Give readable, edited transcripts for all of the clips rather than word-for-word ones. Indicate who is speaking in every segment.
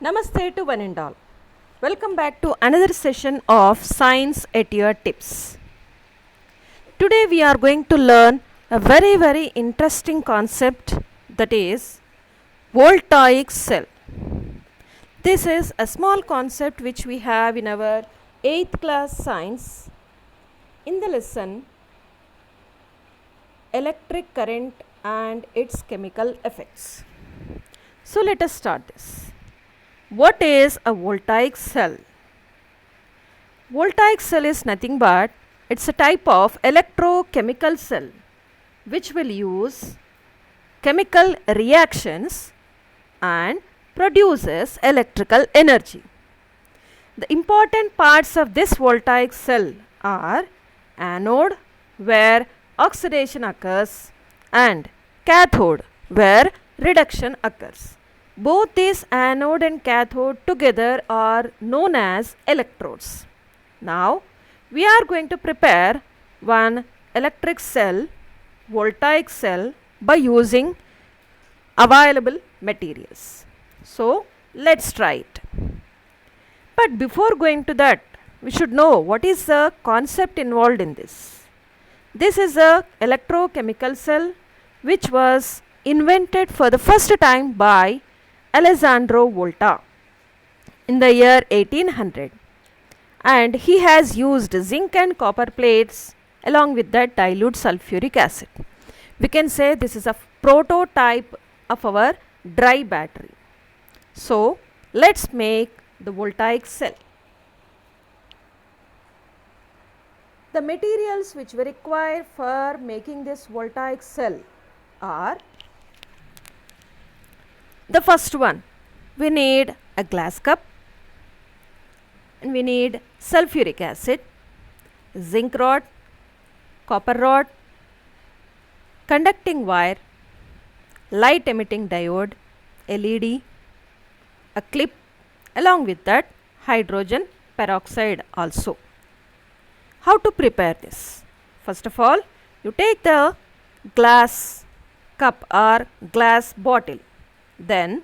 Speaker 1: Namaste to one and all. Welcome back to another session of Science at Your Tips. Today we are going to learn a very interesting concept, that is Voltaic cell. This is a small concept which we have in our 8th class science in the lesson Electric current and its chemical effects. So let us start this. What is a voltaic cell? Voltaic cell is nothing but it's a type of electrochemical cell which will use chemical reactions and produces electrical energy. The important parts of this voltaic cell are anode, where oxidation occurs, and cathode, where reduction occurs. Both this anode and cathode together are known as electrodes. Now we are going to prepare one electric cell, voltaic cell, by using available materials. So let's try it. But before going to that, we should know what is the concept involved in this. This is a electrochemical cell which was invented for the first time by Alessandro Volta in the year 1800, and he has used zinc and copper plates along with that dilute sulfuric acid. We can say this is a prototype of our dry battery. So let's make the voltaic cell. The materials which we require for making this voltaic cell are: the first one, we need a glass cup, and we need sulfuric acid, zinc rod, copper rod, conducting wire, light emitting diode, LED, a clip, along with that hydrogen peroxide also. How to prepare this? First of all, you take the glass cup or glass bottle. Then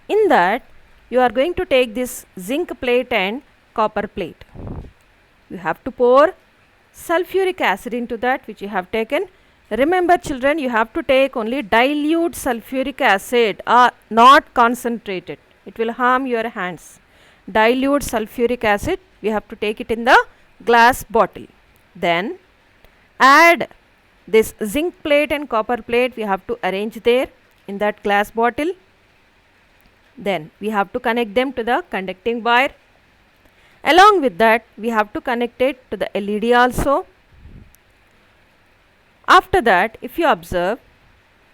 Speaker 1: in that you are going to take this zinc plate and copper plate. You have to pour sulfuric acid into that which you have taken. Remember children, you have to take only dilute sulfuric acid, not concentrated. It will harm your hands. Dilute sulfuric acid, we have to take it in the glass bottle. Then add this zinc plate and copper plate, we have to arrange there in that glass bottle. Then we have to connect them to the conducting wire. Along with that, we have to connect it to the LED also. After that, if you observe,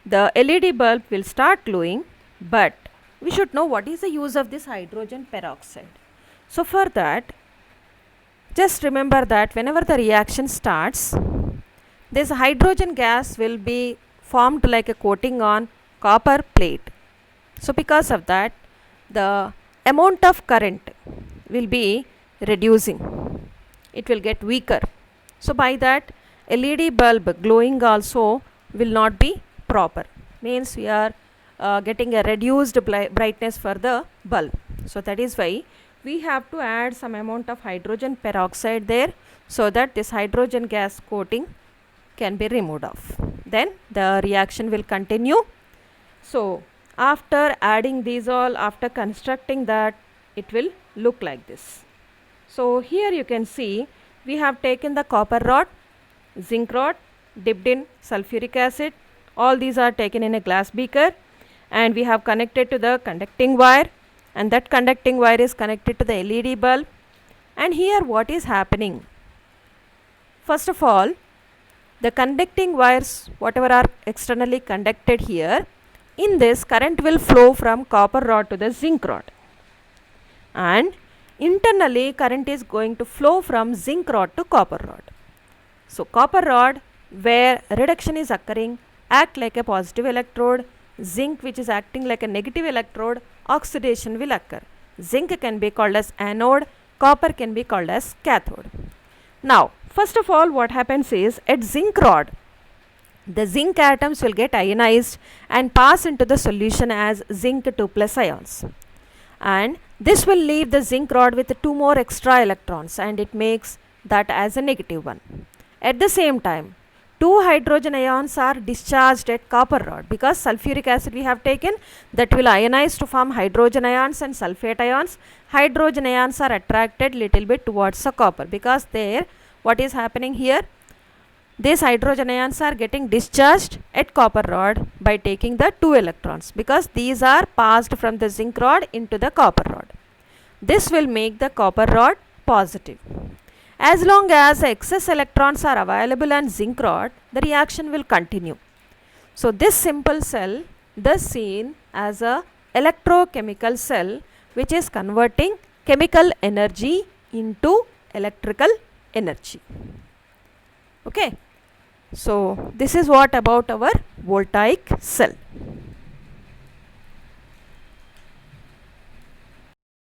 Speaker 1: the LED bulb will start glowing, but we should know what is the use of this hydrogen peroxide. So for that, just remember that whenever the reaction starts, this hydrogen gas will be formed like a coating on copper plate. So because of that, the amount of current will be reducing. It will get weaker. So by that, LED bulb glowing also will not be proper. Means we are getting a reduced brightness for the bulb. So that is why we have to add some amount of hydrogen peroxide there, so that this hydrogen gas coating can be removed off. Then the reaction will continue. So after adding these all, after constructing that, it will look like this. So here you can see we have taken the copper rod, zinc rod, dipped in sulfuric acid. All these are taken in a glass beaker, and we have connected to the conducting wire, and that conducting wire is connected to the LED bulb. And here what is happening? First of all, the conducting wires, whatever are externally conducted here, in this current will flow from copper rod to the zinc rod, and internally current is going to flow from zinc rod to copper rod. So copper rod, where reduction is occurring, act like a positive electrode. Zinc, which is acting like a negative electrode, oxidation will occur. Zinc can be called as anode, copper can be called as cathode. Now first of all, what happens is, at zinc rod, the zinc atoms will get ionized and pass into the solution as zinc 2+ ions. and this will leave the zinc rod with 2 more extra electrons, and it makes that as a negative one. At the same time, 2 hydrogen ions are discharged at copper rod, because sulfuric acid we have taken, that will ionize to form hydrogen ions and sulfate ions. Hydrogen ions are attracted little bit towards the copper, because there what is happening here, these hydrogen ions are getting discharged at copper rod by taking the 2 electrons, because these are passed from the zinc rod into the copper rod. This will make the copper rod positive. As long as excess electrons are available on zinc rod, the reaction will continue. So this simple cell thus seen as a electrochemical cell, which is converting chemical energy into electrical energy. Okay, so this is what about our voltaic cell.